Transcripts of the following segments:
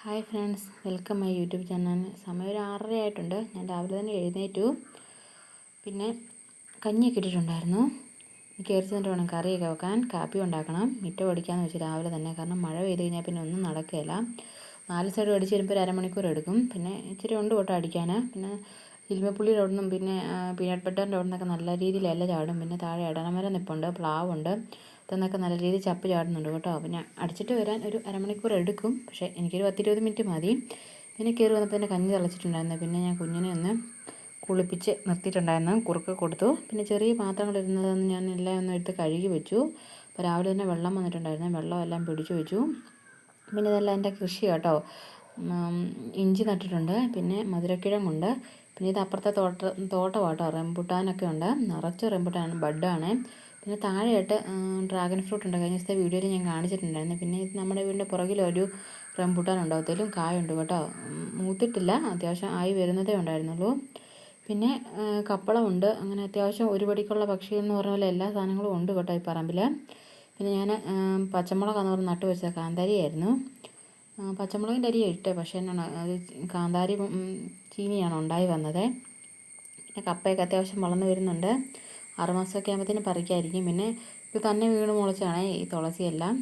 Hi friends, welcome my YouTube channel. സമയം ഒരു 6:30 ആയിട്ടുണ്ട്. ഞാൻ രാവിലെ തന്നെ എഴുന്നേറ്റു. പിന്നെ കഞ്ഞിയൊക്കെ ഇട്ടിട്ടുണ്ടായിരുന്നു. കയറി ചെന്നിട്ട് വേണം കറിയൊക്കെ വെക്കാൻ, കാപ്പി ഉണ്ടാക്കണം, മിറ്റം അടിക്കാമെന്ന് വെച്ച് രാവിലെ തന്നെ. കാരണം മഴ പെയ്ത് കഴിഞ്ഞാൽ പിന്നെ ഒന്നും നടക്കുകയില്ല. 4 സൈഡ് അടിച്ച് വരുമ്പോൾ ഒരു അരമണിക്കൂർ എടുക്കും. പിന്നെ ഇച്ചിരി ഉണ്ട് കേട്ടോ അടിക്കാൻ. പിന്നെ ഇൽമപ്പുള്ളിയുടെ അവിടെ നിന്നും പിന്നെ പീനട്ട് ബട്ടറിൻ്റെ അവിടെ നിന്നൊക്കെ നല്ല രീതിയിൽ ഇല ചാടും. പിന്നെ താഴെ ഇടനമരം നിൽപ്പുണ്ട്, പ്ലാവുണ്ട്. ഇതെന്നൊക്കെ നല്ല രീതിയിൽ ചപ്പ് ചാടുന്നുണ്ട് കേട്ടോ. പിന്നെ അടിച്ചിട്ട് വരാൻ ഒരു അരമണിക്കൂർ എടുക്കും. പക്ഷേ എനിക്കൊരു 10-20 മിനിറ്റ് മതി. പിന്നെ കയറി വന്നപ്പോൾ തന്നെ കഞ്ഞി തിളച്ചിട്ടുണ്ടായിരുന്നു. പിന്നെ ഞാൻ കുഞ്ഞിനെ ഒന്ന് കുളിപ്പിച്ച് നിർത്തിയിട്ടുണ്ടായിരുന്നു, കുറുക്ക് കൊടുത്തു. പിന്നെ ചെറിയ പാത്രങ്ങളിരുന്നതൊന്ന് ഞാൻ എല്ലാം ഒന്ന് എടുത്ത് കഴുകി വെച്ചു. അപ്പോൾ രാവിലെ തന്നെ വെള്ളം വന്നിട്ടുണ്ടായിരുന്നു, വെള്ളം എല്ലാം പിടിച്ചു വെച്ചു. പിന്നെ ഇതെല്ലാം എൻ്റെ കൃഷി കേട്ടോ. ഇഞ്ചി നട്ടിട്ടുണ്ട്, പിന്നെ മധുരക്കിഴങ്ങുണ്ട്. പിന്നെ ഇത് അപ്പുറത്തെ തോട്ടമാട്ടോ, റംബുട്ടാനൊക്കെ ഉണ്ട്. നിറച്ച് റംബുട്ടാൻ ബഡാണ്. പിന്നെ താഴെയായിട്ട് ഡ്രാഗൺ ഫ്രൂട്ട് ഉണ്ട്. കഴിഞ്ഞ ദിവസത്തെ വീഡിയോയിൽ ഞാൻ കാണിച്ചിട്ടുണ്ടായിരുന്നു. പിന്നെ ഇത് നമ്മുടെ വീടിൻ്റെ പുറകിലൊരു റംബുട്ടാൻ ഉണ്ടാകത്തിലും കായുണ്ട് കേട്ടോ. മൂത്തിട്ടില്ല, അത്യാവശ്യം ആയി വരുന്നതേ ഉണ്ടായിരുന്നുള്ളൂ. പിന്നെ കപ്പളമുണ്ട്. അങ്ങനെ അത്യാവശ്യം ഒരു പടിക്കുള്ള പക്ഷി എന്ന് പറഞ്ഞ പോലെ എല്ലാ സാധനങ്ങളും ഉണ്ട് കേട്ടോ ഈ പറമ്പിൽ. പിന്നെ ഞാൻ പച്ചമുളകാന്ന് പറഞ്ഞ് നട്ടു വെച്ചത് കാന്താരിയായിരുന്നു. പച്ചമുളകിൻ്റെ അരി ഇട്ട്, പക്ഷേ എന്നാണ് അത് കാന്താരി ചീനിയാണ് ഉണ്ടായി വന്നത്. പിന്നെ കപ്പയൊക്കെ അത്യാവശ്യം വളർന്നു വരുന്നുണ്ട്. 6 മാസമൊക്കെ ആകുമ്പോഴത്തേന് പറിക്കായിരിക്കും. പിന്നെ ഇത് തന്നെ വീണ് മുളച്ചാണ് ഈ തുളസിയെല്ലാം.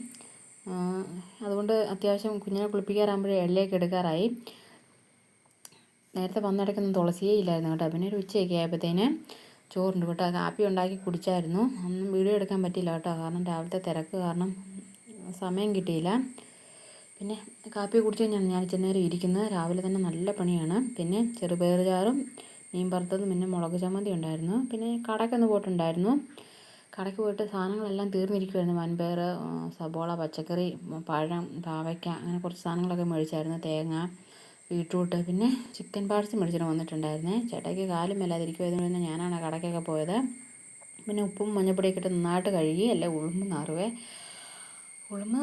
അതുകൊണ്ട് അത്യാവശ്യം കുഞ്ഞിനെ കുളിപ്പിക്കാറാകുമ്പോഴേ എള്ളിലേക്ക് എടുക്കാറായി. നേരത്തെ വന്നിടയ്ക്കൊന്നും തുളസിയേ ഇല്ലായിരുന്നു കേട്ടോ. പിന്നെ ഒരു ഉച്ചയൊക്കെ ആയപ്പോഴത്തേന് ചോറുണ്ട് കേട്ടോ. കാപ്പി ഉണ്ടാക്കി കുടിച്ചായിരുന്നു. ഒന്നും വീഡിയോ എടുക്കാൻ പറ്റിയില്ല കേട്ടോ, കാരണം രാവിലത്തെ തിരക്ക് കാരണം സമയം കിട്ടിയില്ല. പിന്നെ കാപ്പി കുടിച്ച് കഴിഞ്ഞാൽ ഞാൻ ഇച്ചിരി ഇരിക്കുന്നത്. രാവിലെ തന്നെ നല്ല പണിയാണ്. പിന്നെ ചെറുപയർ ചാറും മീൻ വറുത്തതും പിന്നെ മുളക് ചമ്മന്തി ഉണ്ടായിരുന്നു. പിന്നെ കടയ്ക്കൊന്ന് പോയിട്ടുണ്ടായിരുന്നു. കടയ്ക്ക് പോയിട്ട് സാധനങ്ങളെല്ലാം തീർന്നിരിക്കുമായിരുന്നു. വൻപയർ, സബോള, പച്ചക്കറി, പഴം, പാവയ്ക്ക, അങ്ങനെ കുറച്ച് സാധനങ്ങളൊക്കെ മേടിച്ചായിരുന്നു. തേങ്ങ, ബീട്രൂട്ട്, പിന്നെ ചിക്കൻ പാർട്സ് മേടിച്ചിട്ട് വന്നിട്ടുണ്ടായിരുന്നേ. ചേട്ടായിക്ക് കാലും മേലാതിരിക്കുമായതുകൊണ്ട് തന്നെ ഞാനാണ് കടയ്ക്കൊക്കെ പോയത്. പിന്നെ ഉപ്പും മഞ്ഞൾപ്പൊടിയൊക്കെ ഇട്ട് നന്നായിട്ട് കഴുകി. അല്ലേ ഉളുമ്പ് നാറുവേ. ഉളുമ്പ്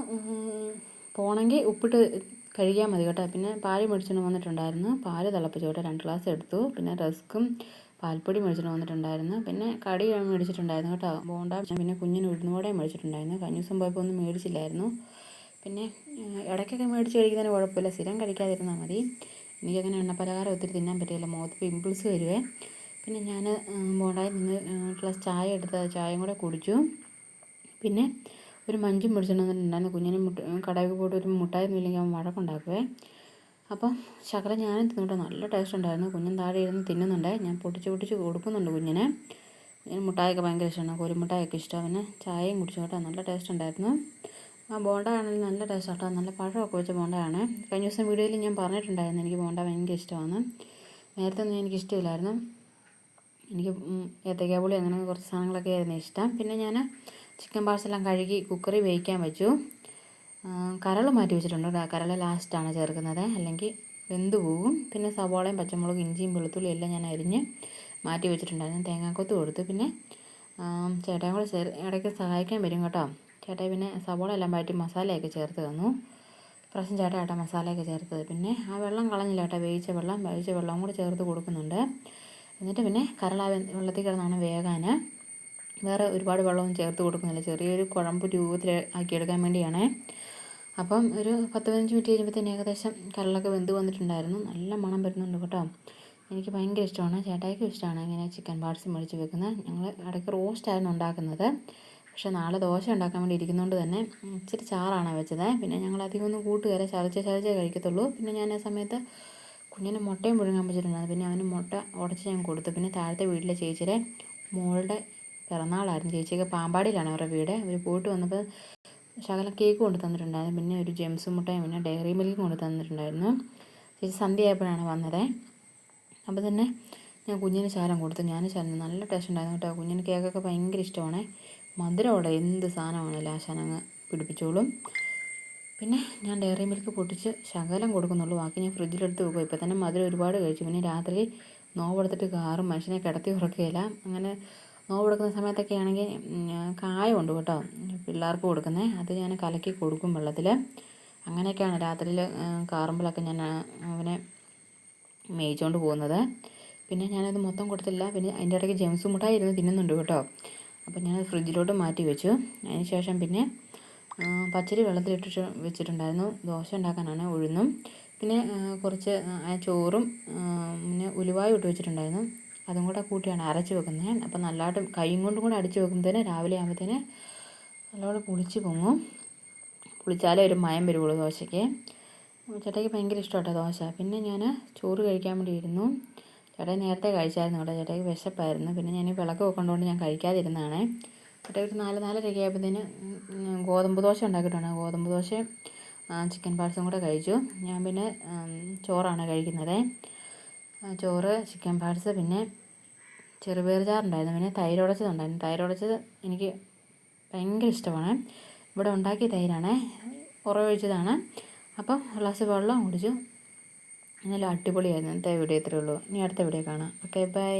പോകണമെങ്കിൽ ഉപ്പിട്ട് കഴുകിയാൽ മതി കേട്ടോ. പിന്നെ പാല് മേടിച്ചിട്ട് വന്നിട്ടുണ്ടായിരുന്നു. പാല് തിളപ്പിച്ചു കേട്ടോ, 2 ഗ്ലാസ് എടുത്തു. പിന്നെ റസ്ക്കും പാൽപ്പൊടി മേടിച്ചിട്ട് വന്നിട്ടുണ്ടായിരുന്നു. പിന്നെ കടി മേടിച്ചിട്ടുണ്ടായിരുന്നു കേട്ടോ, ബോണ്ട. പിന്നെ കുഞ്ഞിന് ഉഴുന്നുവടയും മേടിച്ചിട്ടുണ്ടായിരുന്നു. കഴിഞ്ഞ ദിവസം പോയപ്പോൾ ഒന്നും മേടിച്ചില്ലായിരുന്നു. പിന്നെ ഇടയ്ക്കൊക്കെ മേടിച്ച് കഴിക്കുന്നതിന് കുഴപ്പമില്ല, സ്ഥിരം കഴിക്കാതിരുന്നാൽ മതി. എനിക്കങ്ങനെ എണ്ണപ്പലഹാരം ഒത്തിരി തിന്നാൻ പറ്റില്ല, മുഖത്ത് പിമ്പിൾസ് വരുവേ. പിന്നെ ഞാൻ ബോണ്ടായിൽ നിന്ന് ഗ്ലാസ് ചായ എടുത്ത് ചായയും കൂടെ കുടിച്ചു. പിന്നെ ഒരു മഞ്ചും മേടിച്ചിട്ട് വന്നിട്ടുണ്ടായിരുന്നു. കുഞ്ഞിന് കടയിൽ പോയിട്ട് ഒരു മുട്ടായി ഇല്ലെങ്കിൽ അവൻ വഴക്കുണ്ടാക്കുവേ. അപ്പം ശകലം ഞാനും തിന്നിട്ട് നല്ല ടേസ്റ്റ് ഉണ്ടായിരുന്നു. കുഞ്ഞൻ താഴെ ഇരുന്ന് തിന്നുന്നുണ്ട്. ഞാൻ പൊട്ടിച്ച് കൊടുക്കുന്നുണ്ട് കുഞ്ഞിന്. മുട്ടായൊക്കെ ഭയങ്കര ഇഷ്ടമാണ്, കോരിമുട്ടായൊക്കെ ഇഷ്ടമാണ്. പിന്നെ ചായയും കുടിച്ചു കേട്ടോ, നല്ല ടേസ്റ്റ് ഉണ്ടായിരുന്നു. ബോണ്ട ആണെങ്കിലും നല്ല ടേസ്റ്റ് കേട്ടോ, നല്ല പഴമൊക്കെ വെച്ച ബോണ്ടയാണ്. കഴിഞ്ഞ ദിവസം വീഡിയോയിൽ ഞാൻ പറഞ്ഞിട്ടുണ്ടായിരുന്നു എനിക്ക് ബോണ്ട ഭയങ്കര ഇഷ്ടമാണ്. നേരത്തെ ഒന്നും എനിക്ക് ഇഷ്ടമില്ലായിരുന്നു. എനിക്ക് ഏത്തയ്ക്കാപ്പുളി അങ്ങനെ കുറച്ച് സാധനങ്ങളൊക്കെ ആയിരുന്നു ഇഷ്ടം. പിന്നെ ഞാൻ ചിക്കൻ പാർട്സെല്ലാം കഴുകി കുക്കറിൽ വേവിക്കാൻ വെച്ചു. കരൾ മാറ്റി വെച്ചിട്ടുണ്ട്. കരൾ ലാസ്റ്റാണ് ചേർക്കുന്നത്, അല്ലെങ്കിൽ വെന്ത് പോകും. പിന്നെ സവാളയും പച്ചമുളകും ഇഞ്ചിയും വെളുത്തുള്ളിയും എല്ലാം ഞാൻ അരിഞ്ഞ് മാറ്റി വെച്ചിട്ടുണ്ടായിരുന്നു. തേങ്ങാക്കൊത്ത് കൊടുത്തു. പിന്നെ ചേട്ടായും കൂടെ ഇടയ്ക്ക് സഹായിക്കാൻ വരും കേട്ടോ. ചേട്ടായി പിന്നെ സവാള എല്ലാം വഴറ്റി മസാലയൊക്കെ ചേർത്ത് തന്നു. ഇപ്രാവശ്യം ചേട്ടാ മസാലയൊക്കെ ചേർത്തത്. പിന്നെ ആ വെള്ളം കളഞ്ഞില്ല കേട്ടോ, വേവിച്ച വെള്ളം കൂടെ ചേർത്ത് കൊടുക്കുന്നുണ്ട്. എന്നിട്ട് പിന്നെ കരൾ ആ വെള്ളത്തിൽ കിടന്നാണ് വേകാൻ. വേറെ ഒരുപാട് വെള്ളമൊന്നും ചേർത്ത് കൊടുക്കുന്നില്ല, ചെറിയൊരു കുഴമ്പ് രൂപത്തിൽ ആക്കിയെടുക്കാൻ വേണ്ടിയാണ്. അപ്പം ഒരു 10-15 മിനിറ്റ് കഴിയുമ്പോഴത്തേന് ഏകദേശം കരളൊക്കെ വെന്ത് വന്നിട്ടുണ്ടായിരുന്നു. നല്ല മണം വരുന്നുണ്ട് കേട്ടോ. എനിക്ക് ഭയങ്കര ഇഷ്ടമാണ്, ചേട്ടായിക്കും ഇഷ്ടമാണ് ഇങ്ങനെ ചിക്കൻ പാർട്സ് മേടിച്ച് വെക്കുന്നത്. ഞങ്ങൾ ഇടയ്ക്ക് റോസ്റ്റായിരുന്നു ഉണ്ടാക്കുന്നത്. പക്ഷേ നാളെ ദോശ ഉണ്ടാക്കാൻ വേണ്ടി ഇരിക്കുന്നതുകൊണ്ട് തന്നെ ഇച്ചിരി ചാറാണ് വെച്ചത്. പിന്നെ ഞങ്ങൾ അധികം ഒന്നും കൂട്ടുകയല്ല, ചതച്ചേ കഴിക്കത്തുള്ളൂ. പിന്നെ ഞാൻ ആ സമയത്ത് കുഞ്ഞിന് മുട്ടയും പുഴുങ്ങാൻ വെച്ചിട്ടുണ്ടായിരുന്നു. പിന്നെ അവന് മുട്ട ഉടച്ച് ഞാൻ കൊടുത്തു. പിന്നെ താഴത്തെ വീട്ടിലെ ചേച്ചിയുടെ മോളുടെ പിറന്നാളായിരുന്നു. ചേച്ചിയൊക്കെ പാമ്പാടിയിലാണ് അവരുടെ വീട്. അവർ പോയിട്ട് വന്നപ്പോൾ ശകലം കേക്ക് കൊണ്ട് തന്നിട്ടുണ്ടായിരുന്നു. പിന്നെ ഒരു ജെംസ് മുട്ടയും പിന്നെ ഡയറി മിൽക്കും കൊണ്ട് തന്നിട്ടുണ്ടായിരുന്നു. ചേച്ചി സന്ധ്യ ആയപ്പോഴാണ് വന്നത്. അപ്പോൾ തന്നെ ഞാൻ കുഞ്ഞിന് ശകലം കൊടുത്തു. ഞാൻ ശകലം നല്ല ടേസ്റ്റ് ഉണ്ടായിരുന്നു കേട്ടോ. കുഞ്ഞിന് കേക്കൊക്കെ ഭയങ്കര ഇഷ്ടമാണ്. മധുരമുള്ള എന്ത് സാധനമാണല്ലോ ആശാനങ്ങ് പിടിപ്പിച്ചോളും. പിന്നെ ഞാൻ ഡയറി മിൽക്ക് പൊട്ടിച്ച് ശകലം കൊടുക്കുന്നുള്ളൂ, ബാക്കി ഞാൻ ഫ്രിഡ്ജിലെടുത്ത് വെക്കും. ഇപ്പോൾ തന്നെ മധുരം ഒരുപാട് കഴിച്ചു. പിന്നെ രാത്രി നോവെടുത്തിട്ട് കാറും മനുഷ്യനെ കിടത്തി ഉറക്കുകയില്ല. അങ്ങനെ നോവെടുക്കുന്ന സമയത്തൊക്കെ ആണെങ്കിൽ കായമുണ്ട് കേട്ടോ പിള്ളേർക്ക് കൊടുക്കുന്നത്, അത് ഞാൻ കലക്കി കൊടുക്കും വെള്ളത്തിൽ. അങ്ങനെയൊക്കെയാണ് രാത്രിയിൽ കാറുമ്പോഴൊക്കെ ഞാൻ അവനെ മേയിച്ചുകൊണ്ട് പോകുന്നത്. പിന്നെ ഞാനത് മൊത്തം കൊടുത്തില്ല. പിന്നെ അതിൻ്റെ ഇടയ്ക്ക് ജെംസ് മുട്ടായി ഇരുന്ന് തിന്നുന്നുണ്ട് കേട്ടോ. അപ്പോൾ ഞാൻ ഫ്രിഡ്ജിലോട്ട് മാറ്റി വെച്ചു. അതിന് ശേഷം പിന്നെ പച്ചരി വെള്ളത്തിലിട്ടിട്ട് വെച്ചിട്ടുണ്ടായിരുന്നു. ദോശ ഉണ്ടാക്കാനാണ് ഉഴുന്നും. പിന്നെ കുറച്ച് ചോറും പിന്നെ ഉലുവായും ഇട്ട് വെച്ചിട്ടുണ്ടായിരുന്നു. അതും കൂടെ കൂട്ടിയാണ് അരച്ച് വെക്കുന്നത്. അപ്പോൾ നല്ലതായിട്ട് കൈയും കൊണ്ടും കൂടെ അടിച്ച് വെക്കുമ്പോഴത്തേന് രാവിലെ ആകുമ്പോഴത്തേന് നല്ലപോലെ പുളിച്ച് പൊങ്ങും. പുളിച്ചാലേ ഒരു മയം വരുള്ളൂ ദോശയ്ക്ക്. ചേട്ടായിക്ക് ഭയങ്കര ഇഷ്ടമാട്ടോ ദോശ. പിന്നെ ഞാൻ ചോറ് കഴിക്കാൻ വേണ്ടി ഇരുന്നു. ചേട്ടായി നേരത്തെ കഴിച്ചായിരുന്നു കേട്ടോ. ചേട്ടായിക്ക് വിശപ്പായിരുന്നു. പിന്നെ ഞാൻ വിളക്ക് വെക്കൊണ്ടുകൊണ്ട് ഞാൻ കഴിക്കാതിരുന്നതാണേ. ചേട്ടായി ഒരു 4-4:30 ആയപ്പോഴത്തേന് ഗോതമ്പ് ദോശ ഉണ്ടാക്കിയിട്ടാണ്. ഗോതമ്പ് ദോശയും ചിക്കൻ പാർട്സും കൂടെ കഴിച്ചു. ഞാൻ പിന്നെ ചോറാണ് കഴിക്കുന്നത്. ചോറ്, ചിക്കൻ പാർട്സ്, പിന്നെ ചെറുപയർ ചാറുണ്ടായിരുന്നു. പിന്നെ തൈര് ഉടച്ചതുണ്ടായിരുന്നു. തൈര് ഉടച്ചത് എനിക്ക് ഭയങ്കര ഇഷ്ടമാണ്. ഇവിടെ ഉണ്ടാക്കിയ തൈരാണ്, ഉറവൊഴിച്ചതാണ്. അപ്പം ഗ്ലാസ് വെള്ളം കുടിച്ചു. നല്ല അടിപൊളിയായിരുന്നു. ഇന്നത്തെ വീഡിയോ ഇത്രയേ ഉള്ളൂ. ഇനി അടുത്ത വീഡിയോ കാണാം. Okay, by.